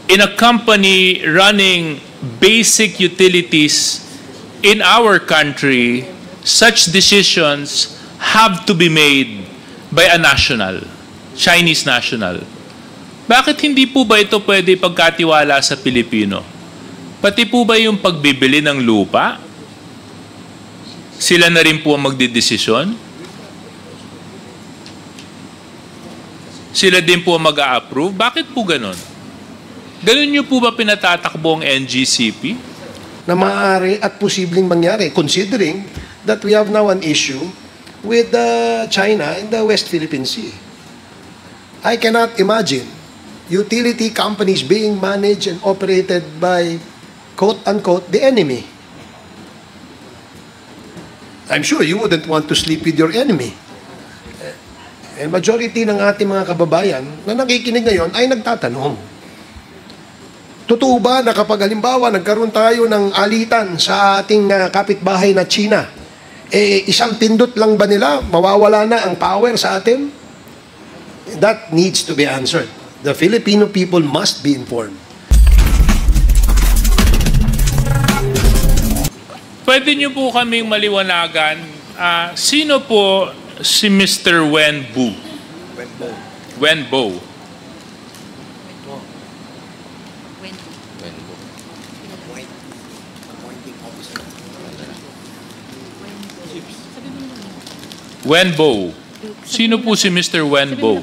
in a company running basic utilities in our country, such decisions have to be made by a national, Chinese national. Bakit hindi po ba ito pwede pagkatiwala sa Pilipino? Pati po ba yung pagbibili ng lupa? Sila na rin po ang magdidesisyon? Sila din po ang mag-a-approve? Bakit po ganon? Ganon niyo po ba pinatatakbo ang NGCP? Na maaari at posibleng mangyari, considering that we have now an issue with China in the West Philippine Sea. I cannot imagine utility companies being managed and operated by, quote-unquote, the enemy. I'm sure you wouldn't want to sleep with your enemy. And majority ng ating mga kababayan na nakikinig ngayon ay nagtatanong, totoo ba na kapag halimbawa nagkaroon tayo ng alitan sa ating kapitbahay na China, isang pindot lang ba nila, mawawala na ang power sa atin? That needs to be answered. The Filipino people must be informed. Pwede niyo po kaming maliwanagan, sino po si Mr. Wenbo? Wenbo. Wenbo. Sino po si Mr. Wenbo?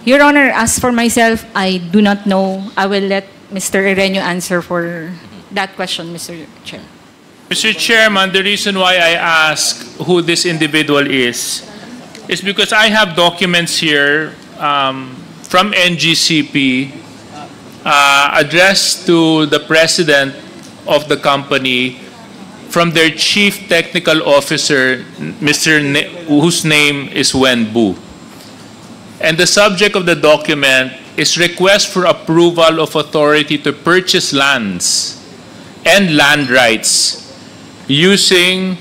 Your Honor, as for myself, I do not know. I will let Mr. Ireño answer for that question, Mr. Chair. Mr. Chairman, the reason why I ask who this individual is because I have documents here from NGCP addressed to the president of the company from their chief technical officer, whose name is Wenbo. And the subject of the document is request for approval of authority to purchase lands and land rights using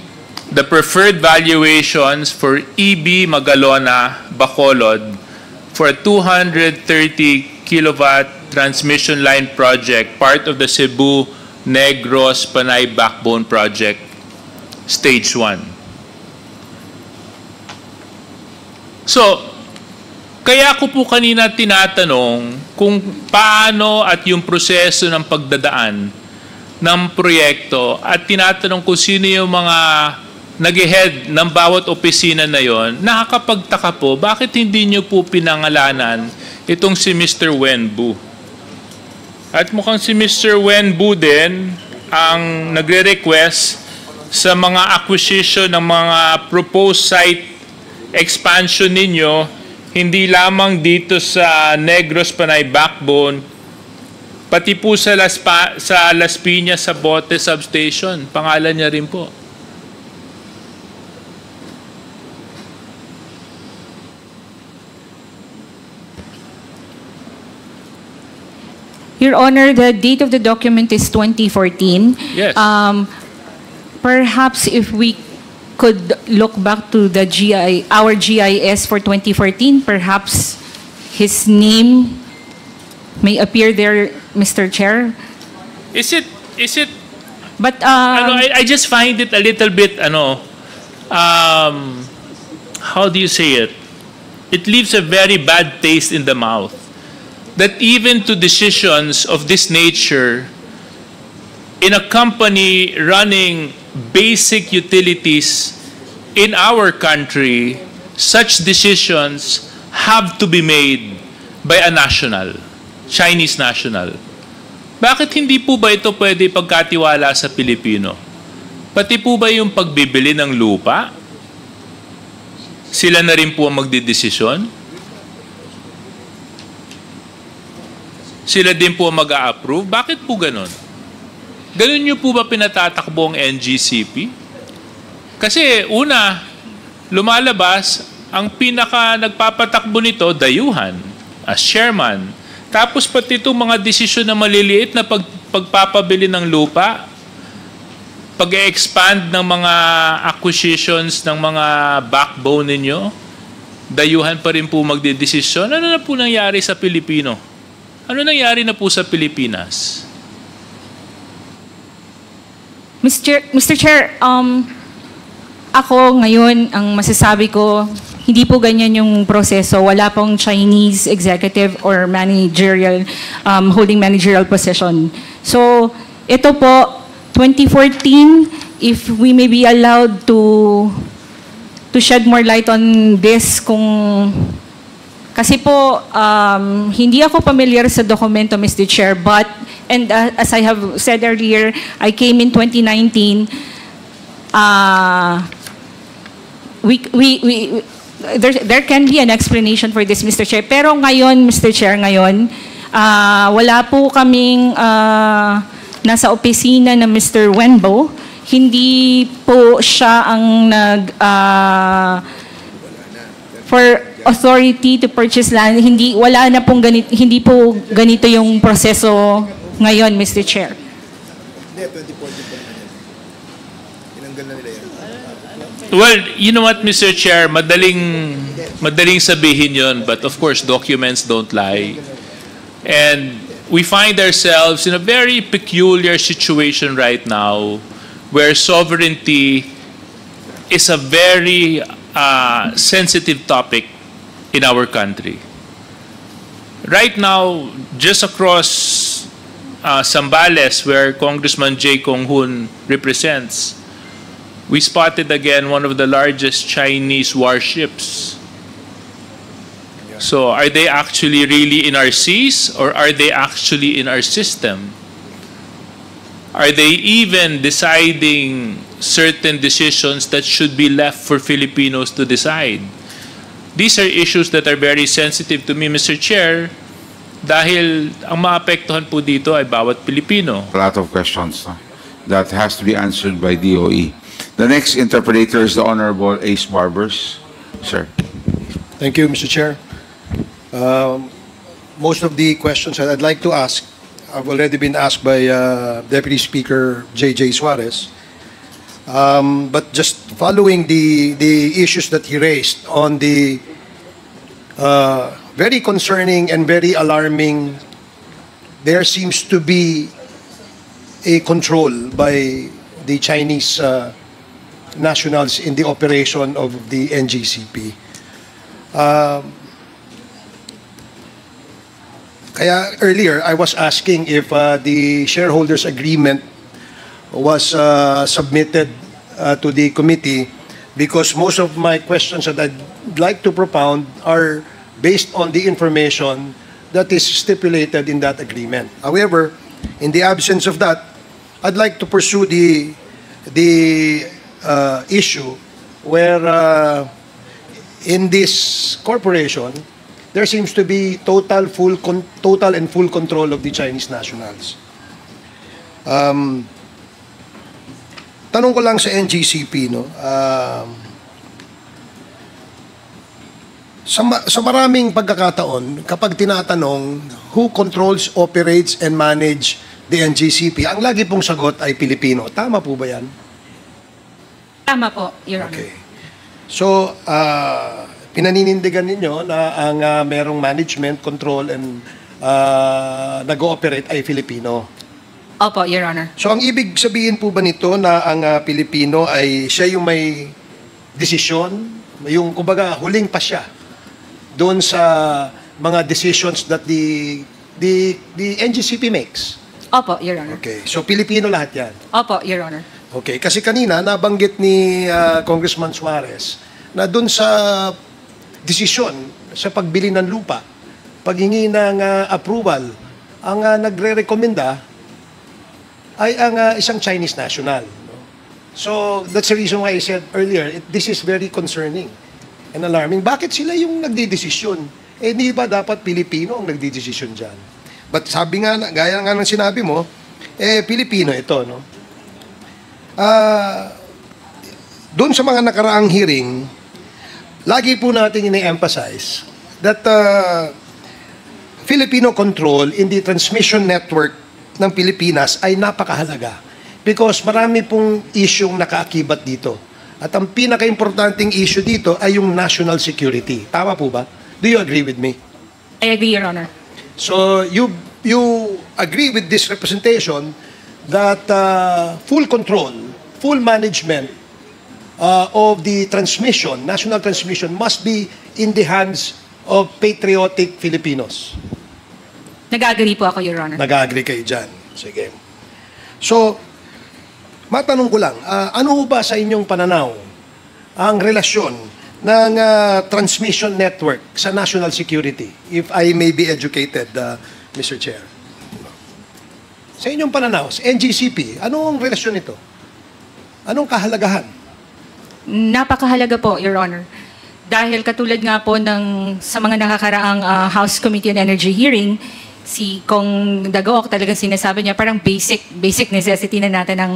the preferred valuations for EB Magalona, Bacolod for a 230 kilowatt transmission line project, part of the Cebu Negros Panay Backbone Project, Stage 1. So, kaya ko po kanina tinatanong kung paano at yung proseso ng pagdadaan ng proyekto at tinatanong kung sino yung mga nag-head ng bawat opisina na yon. Nakakapagtaka po, bakit hindi nyo po pinangalanan itong si Mr. Wenbo? At mukhang si Mr. Wenbo din ang nagre-request sa mga acquisition ng mga proposed site expansion ninyo, hindi lamang dito sa Negros Panay Backbone, pati po sa Las Piñas sa Bote Substation. Pangalan niya rin po. Your Honor, the date of the document is 2014. Yes. Perhaps if we could look back to the our GIS for 2014, perhaps his name may appear there, Mr. Chair. Is it? But I just find it a little bit how do you say it? It leaves a very bad taste in the mouth. That even to decisions of this nature in a company running basic utilities in our country, such decisions have to be made by a national, Chinese national. Bakit hindi po ba ito pwede pagkatiwala sa Pilipino? Pati po ba yung pagbibili ng lupa? Sila na rin po ang magdidesisyon? Sila din po ang mag-a-approve? Bakit po ganon? Ganon nyo po ba pinatatakbo ang NGCP? Kasi una, lumalabas, ang pinaka nagpapatakbo nito, dayuhan, as chairman. Tapos pati itong mga desisyon na maliliit na pagpapabili ng lupa, pag-expand ng mga acquisitions ng mga backbone ninyo, dayuhan pa rin po magdedesisyon. Ano na po nangyari sa Pilipino? Ano nangyari na po sa Pilipinas? Mr. Chair, ako ngayon, ang masasabi ko, hindi po ganyan yung proseso. Wala pong Chinese executive or managerial, holding managerial position. So, ito po, 2014, if we may be allowed to shed more light on this, kasi po, hindi ako familiar sa dokumento, Mr. Chair, but, and as I have said earlier, I came in 2019, there can be an explanation for this, Mr. Chair. Pero ngayon, Mr. Chair, wala po kaming nasa opisina ng Mr. Wenbo. Hindi po siya ang for authority to purchase land. Wala na pong hindi po ganito yung proseso ngayon, Mr. Chair. Well, you know what, Mr. Chair, madaling sabihin yun, but of course, documents don't lie. And we find ourselves in a very peculiar situation right now where sovereignty is a very sensitive topic in our country. Right now, just across Zambales, where Congressman Jay Kong-hoon represents, we spotted again one of the largest Chinese warships. So are they actually really in our seas, or are they actually in our system? Are they even deciding certain decisions that should be left for Filipinos to decide? These are issues that are very sensitive to me, Mr. Chair, dahil ang maapektuhan po dito ay bawat Pilipino. A lot of questions that has to be answered by DOE. The next interpreter is the Honorable Ace Barbers. Sir. Thank you, Mr. Chair. Most of the questions that I'd like to ask have already been asked by Deputy Speaker J.J. Suarez. But just following the issues that he raised on the very concerning and very alarming, there seems to be a control by the Chinese nationals in the operation of the NGCP. Kaya earlier, I was asking if the shareholders' agreement was submitted to the committee, because most of my questions that I'd like to propound are based on the information that is stipulated in that agreement. However, in the absence of that, I'd like to pursue the issue where in this corporation there seems to be total and full control of the Chinese nationals. Tanong ko lang sa NGCP, no? Sa maraming pagkakataon, kapag tinatanong who controls, operates, and manage the NGCP, ang lagi pong sagot ay Pilipino. Tama po ba yan? Tama po, Your Honor. Okay. So, pinaninindigan ninyo na ang merong management, control, and nag-ooperate ay Filipino. Opo, Your Honor. So, ang ibig sabihin po ba nito na ang Pilipino ay siya yung may desisyon, yung kumbaga huling pa siya doon sa mga decisions that the NGCP makes? Opo, Your Honor. Okay. So, Pilipino lahat yan? Opo, Your Honor. Okay. Kasi kanina, nabanggit ni Congressman Suarez na doon sa desisyon sa pagbili ng lupa, paghingi ng approval, ang nagre-rekomenda ay ang isang Chinese national. So, that's the reason why I said earlier, this is very concerning and alarming. Bakit sila yung nagdidesisyon? Eh, di ba dapat Pilipino ang nagdidesisyon dyan? But sabi nga, gaya nga ng sinabi mo, eh, Pilipino ito, no? Doon sa mga nakaraang hearing, lagi po natin ini-emphasize that Filipino control in the transmission network ng Pilipinas ay napakahalaga because marami pong isyong nakaakibat dito. At ang pinaka-importanting issue dito ay yung national security. Tama po ba? Do you agree with me? I agree, Your Honor. So you agree with this representation that full control, full management of the transmission, national transmission, must be in the hands of patriotic Filipinos. Nag-agree po ako, Your Honor. Nag-agree kayo dyan. Sige. So, matanong ko lang, ano ba sa inyong pananaw ang relasyon ng transmission network sa national security? If I may be educated, Mr. Chair. Sa inyong pananaw, sa NGCP, ano ang relasyon nito? Anong kahalagahan? Napakahalaga po, Your Honor. Dahil katulad nga po sa mga nakakaraang House Committee on Energy hearing, si Kong Dagoc talagang sinasabi niya parang basic necessity na natin ng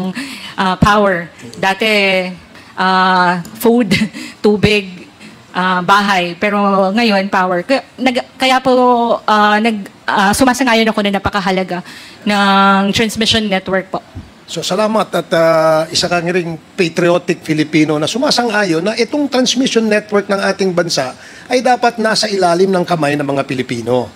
power. Dati, food, tubig, bahay. Pero ngayon, power. Kaya po, sumasangayon ako na napakahalaga ng transmission network po. So salamat at isa kang ring patriotic Filipino na sumasang-ayon na itong transmission network ng ating bansa ay dapat nasa ilalim ng kamay ng mga Pilipino.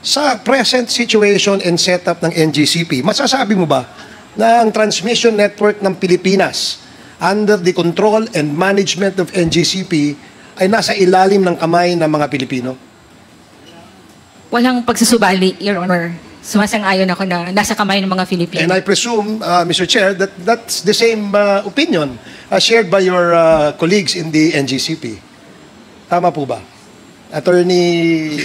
Sa present situation and setup ng NGCP, masasabi mo ba na ang transmission network ng Pilipinas under the control and management of NGCP ay nasa ilalim ng kamay ng mga Pilipino? Walang pagsusubali, Your Honor. Sumasang-ayon ako na nasa kamay ng mga Filipino. And I presume, Mr. Chair, that that's the same opinion shared by your colleagues in the NGCP. Tama po ba? Attorney,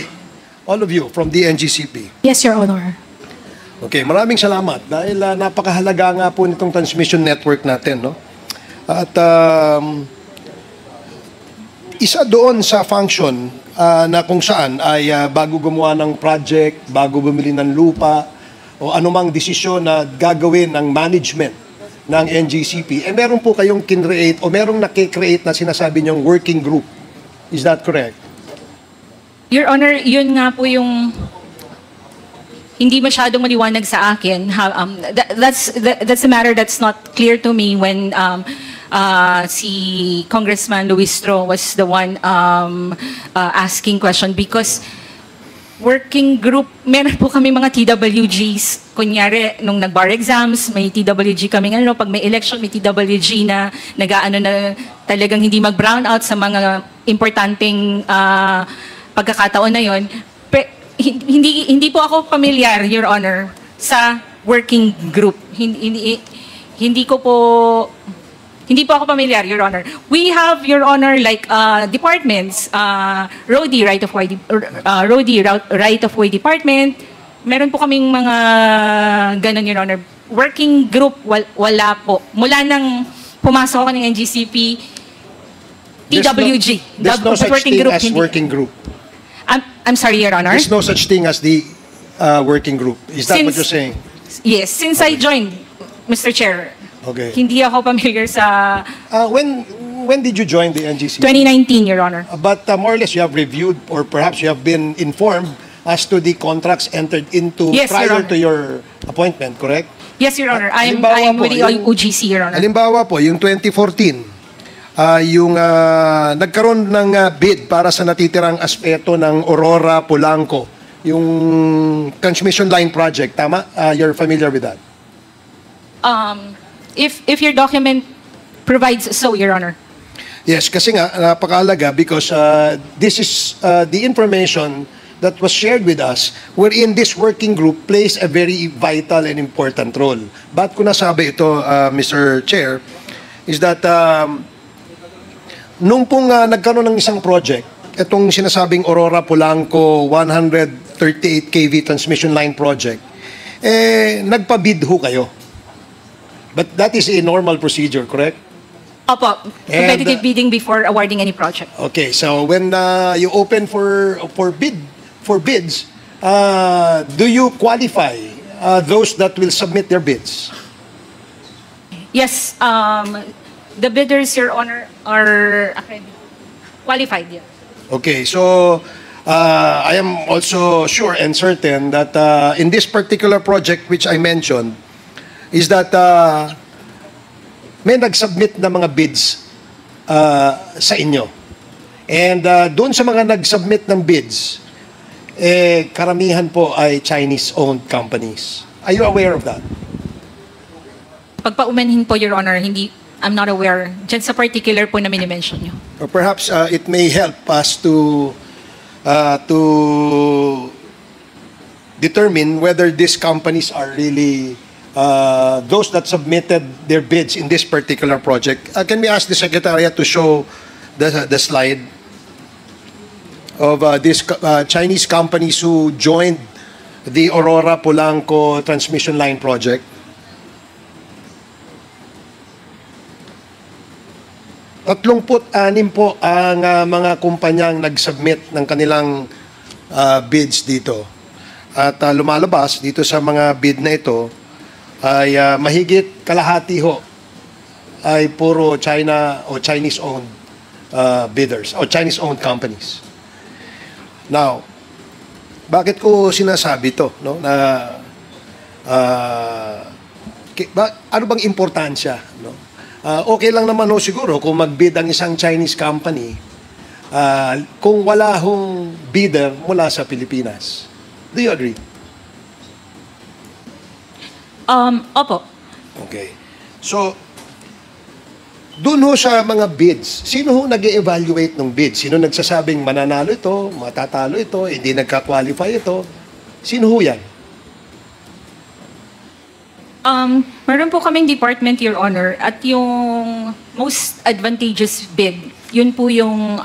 all of you from the NGCP. Yes, Your Honor. Okay, maraming salamat dahil napakahalaga nga po nitong transmission network natin, no? At isa doon sa function na kung saan ay bago gumawa ng project, bago bumili ng lupa, o anumang desisyon na gagawin ng management ng NGCP, meron po kayong kinreate o merong nakikreate na sinasabi niyong working group. Is that correct? Your Honor, yun nga po yung hindi masyadong maliwanag sa akin. That's a matter that's not clear to me when si Congressman Luis Stro was the one asking question because working group, meron po kami mga TWGs. Kunyari, nung nag-bar exams, may TWG kami. Pag may election, may TWG na nag-aano na talagang hindi mag-brown out sa mga importanteng pagkakataon na yon. Hindi po ako familiar, Your Honor, sa working group. Hindi po ako familiar, Your Honor. We have, Your Honor, like departments, Roadie, right of way department. Meron po kaming mga ganun, Your Honor. Working group, wala po. Mula nang pumasok ako ng NGCP, TWG. There's no such thing as working group. I'm sorry, Your Honor. There's no such thing as the working group. Is that what you're saying? Yes, since I joined, Mr. Chair, Okay. hindi ako familiar sa When did you join the NGCP? 2019, Your Honor. But more or less you have reviewed or perhaps you have been informed as to the contracts entered into Yes, Your prior Honor. to your appointment, correct? Yes, Your Honor. Halimbawa I'm po, with the UGC, Your Honor. Halimbawa po, yung 2014, yung nagkaroon ng bid para sa natitirang aspeto ng Aurora Polanco, yung transmission line project, tama? You're familiar with that? If your document provides so, Your Honor. Yes, kasi nga, napakahalaga because this is the information that was shared with us wherein this working group plays a very vital and important role. Ba't ko nasabi ito, Mr. Chair, is that nung pong nagkaroon ng isang project, itong sinasabing Aurora Polanco 138 kV transmission line project, nagpabid ho kayo. But that is a normal procedure, correct? Opo, competitive bidding before awarding any project. Okay, so when you open for bids, do you qualify those that will submit their bids? Yes, the bidders, Your Honor, are qualified. Yeah. Okay, so I am also sure and certain that in this particular project which I mentioned, is that may nag-submit na mga bids sa inyo. And doon sa mga nag-submit ng bids, karamihan po ay Chinese-owned companies. Are you aware of that? Pagpaumanhin po, Your Honor, I'm not aware dyan sa particular po na minimension nyo. Or perhaps it may help us to determine whether these companies are really those that submitted their bids in this particular project. Can we ask the Secretariat to show the slide of these Chinese companies who joined the Aurora Polanco transmission line project? Tatlongput-anim po ang mga kumpanyang nag-submit ng kanilang bids dito. At lumalabas dito sa mga bid na ito ay mahigit kalahati ho ay puro China o Chinese-owned bidders o Chinese-owned companies. Now, bakit ko sinasabi to, no? Na ano bang importansya, no? Okay lang naman ho siguro kung mag-bid ang isang Chinese company kung wala hong bidder mula sa Pilipinas. Do you agree? Opo. Okay. So, dun ho sa mga bids, sino ho nag-evaluate ng bids? Sino nagsasabing mananalo ito, matatalo ito, hindi nagka-qualify ito? Sino ho yan? Meron po kaming department, Your Honor, at yung most advantageous bid, yun po yung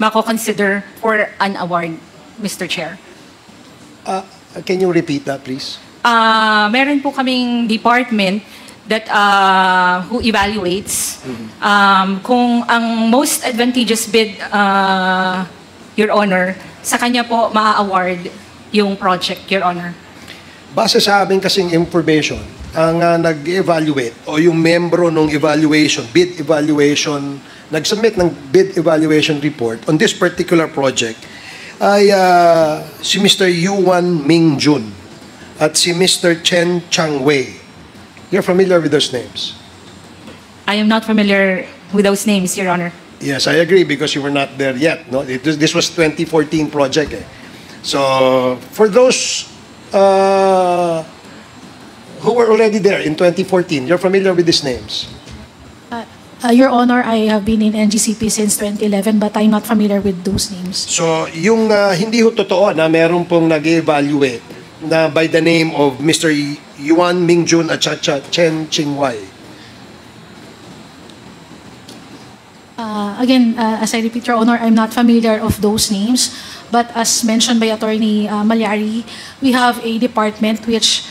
mako-consider for an award, Mr. Chair. Can you repeat that, please? Meron po kaming department that who evaluates kung ang most advantageous bid, Your Honor, sa kanya po maa-award yung project, Your Honor. Base sa amin kasing information, ang nag-evaluate o yung membro ng evaluation, bid evaluation, nag-submit ng bid evaluation report on this particular project ay si Mr. Yuan Mingjun at si Mr. Chen Changwei. You're familiar with those names? I am not familiar with those names, Your Honor. Yes, I agree because you were not there yet. No, this was 2014 project. So for those who were already there in 2014, you're familiar with these names? Your Honor, I have been in NGCP since 2011 but I'm not familiar with those names. So yung hindi ho totoo na meron pong nag-evaluate na by the name of Mr. Yuan Mingjun at Chen Chingwei. Again, as I repeat, Your Honor, I'm not familiar of those names. But as mentioned by Attorney Malyari, we have a department which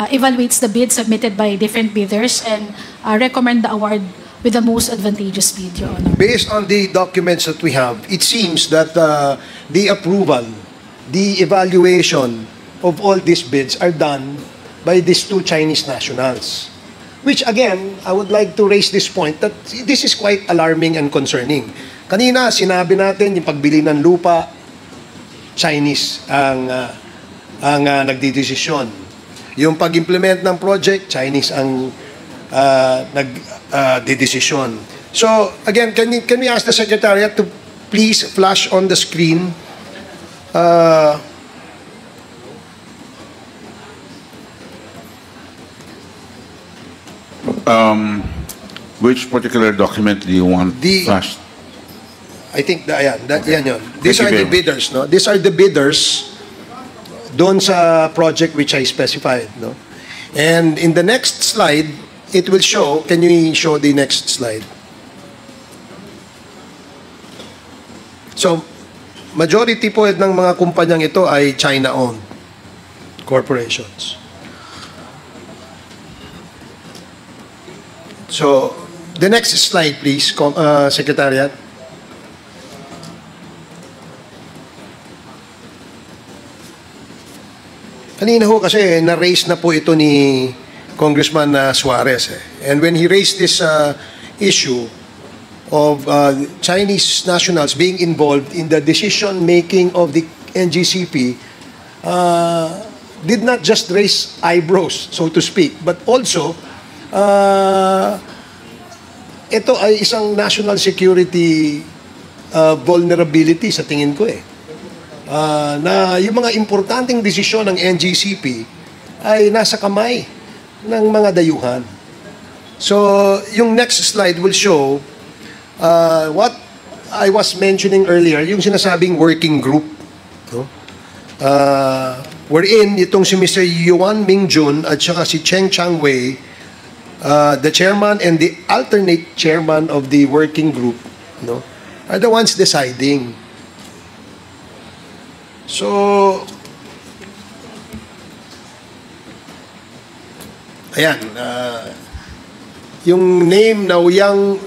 evaluates the bids submitted by different bidders and recommend the award with the most advantageous bid, Your Honor. Based on the documents that we have, it seems that the approval, the evaluation of all these bids are done by these two Chinese nationals. Which again, I would like to raise this point that this is quite alarming and concerning. Kanina, sinabi natin yung pagbili ng lupa, Chinese ang nagdidesisyon. Yung pag-implement ng project, Chinese ang nagdidesisyon. So, again, can we ask the Secretariat to please flash on the screen which particular document do you want flashed? I think yan yun. These Thank are you the very bidders, no? These are the bidders doon sa project which I specified, no? And in the next slide, it will show, can you show the next slide? So, majority po ng mga kumpanyang ito ay China-owned corporations. So, the next slide, please, Secretariat. Kanina ho kasi na-raise na po ito ni Congressman Suarez. And when he raised this issue of Chinese nationals being involved in the decision-making of the NGCP, did not just raise eyebrows, so to speak, but also ito ay isang national security vulnerability sa tingin ko na yung mga importanteng desisyon ng NGCP ay nasa kamay ng mga dayuhan. So, yung next slide will show what I was mentioning earlier, yung sinasabing working group. No? Wherein itong si Mr. Yuan Mingjun at saka si Cheng Changwei, the chairman and the alternate chairman of the working group, no, are the ones deciding. So, ayan, yung name na ayan,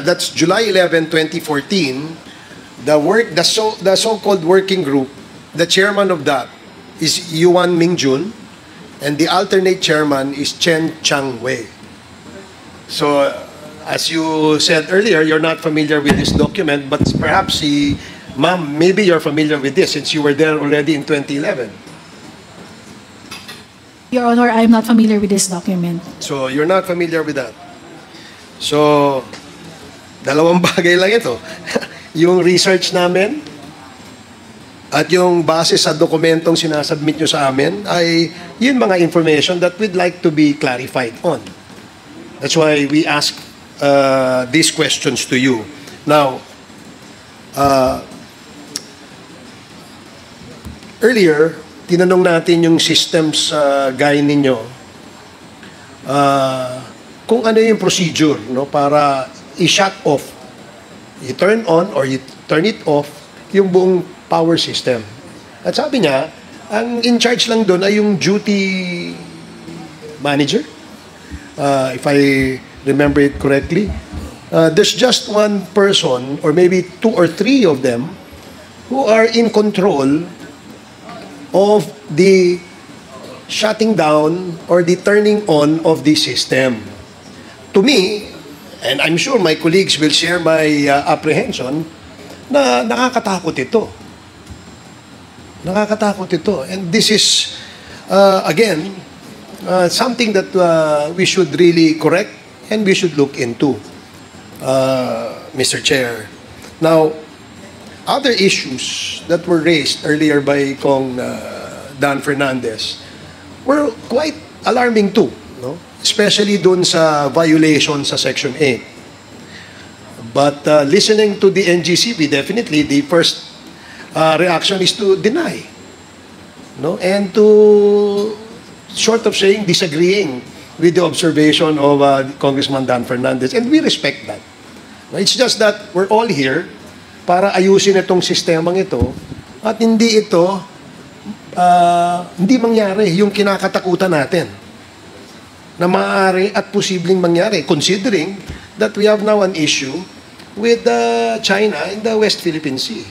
that's July 11, 2014, the so-called working group, the chairman of that is Yuan Mingjun, and the alternate chairman is Chen Changwei. So, as you said earlier, you're not familiar with this document, but perhaps ma'am, maybe you're familiar with this since you were there already in 2011. Your Honor, I'm not familiar with this document. So, you're not familiar with that. So, dalawang bagay lang ito. Yung research namin at yung base sa dokumentong sinasubmit nyo sa amin ay yun mga information that we'd like to be clarified on. That's why we ask these questions to you. Now, earlier, tinanong natin yung systems guy ninyo kung ano yung procedure, no, para i-shut off, i-turn on or i-turn it off yung buong power system. At sabi niya, ang in charge lang doon ay yung duty manager. If I remember it correctly, there's just one person or maybe 2 or 3 of them who are in control of the shutting down or the turning on of the system. To me, and I'm sure my colleagues will share my apprehension, na nakakatakot ito. Nakakatakot ito. And this is, again, something that we should really correct and we should look into, Mr. Chair. Now, other issues that were raised earlier by Kong Dan Fernandez were quite alarming too, no? Especially dun sa violation sa Section 8. But listening to the NGCP, definitely the first reaction is to deny, no? And to, short of saying, disagreeing with the observation of Congressman Dan Fernandez. And we respect that. It's just that we're all here para ayusin itong sistemang ito at hindi mangyari yung kinakatakutan natin na maaari at posibleng mangyari considering that we have now an issue with China in the West Philippine Sea.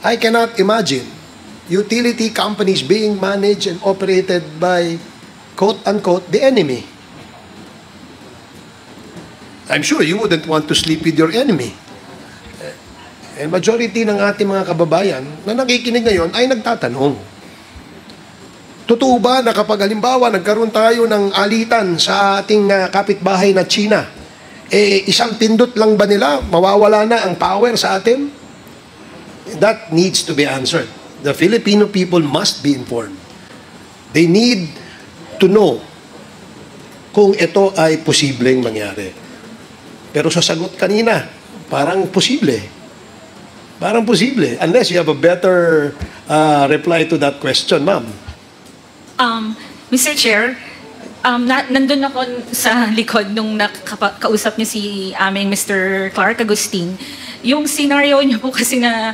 I cannot imagine utility companies being managed and operated by, quote-unquote, the enemy. I'm sure you wouldn't want to sleep with your enemy. And majority ng ating mga kababayan na nakikinig ngayon ay nagtatanong. Totoo ba na kapag halimbawa nagkaroon tayo ng alitan sa ating kapitbahay na China, isang pindot lang ba nila, mawawala na ang power sa atin? That needs to be answered. The Filipino people must be informed. They need to know kung ito ay posibleng mangyari. Pero sa sagot kanina, parang posible. Parang posible. Unless you have a better reply to that question, ma'am. Mr. Chair, nandun ako sa likod nung kausap niyo si aming Mr. Clark Agustin. Yung scenario niyo po kasi na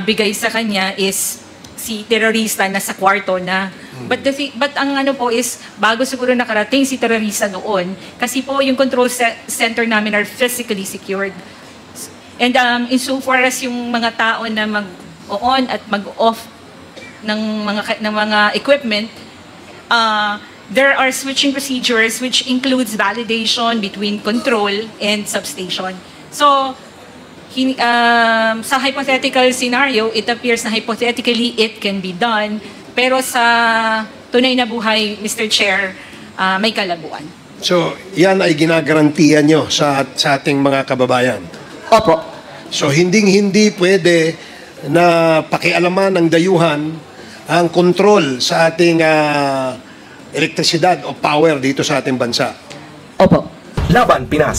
bigay sa kanya is si terorista na sa kwarto na. But ang ano po is, bago siguro nakarating si terorista noon, kasi po yung control center namin are physically secured. And insofar as yung mga tao na mag-on at mag-off ng mga equipment, there are switching procedures which includes validation between control and substation. So, sa hypothetical scenario, it appears na hypothetically it can be done, pero sa tunay na buhay, Mr. Chair, may kalabuan. So, yan ay ginagarantiya nyo sa ating mga kababayan. Opo. So, hindi pwede na pakialaman ng dayuhan ang kontrol sa ating elektrisidad o power dito sa ating bansa. Opo. Laban Pinas.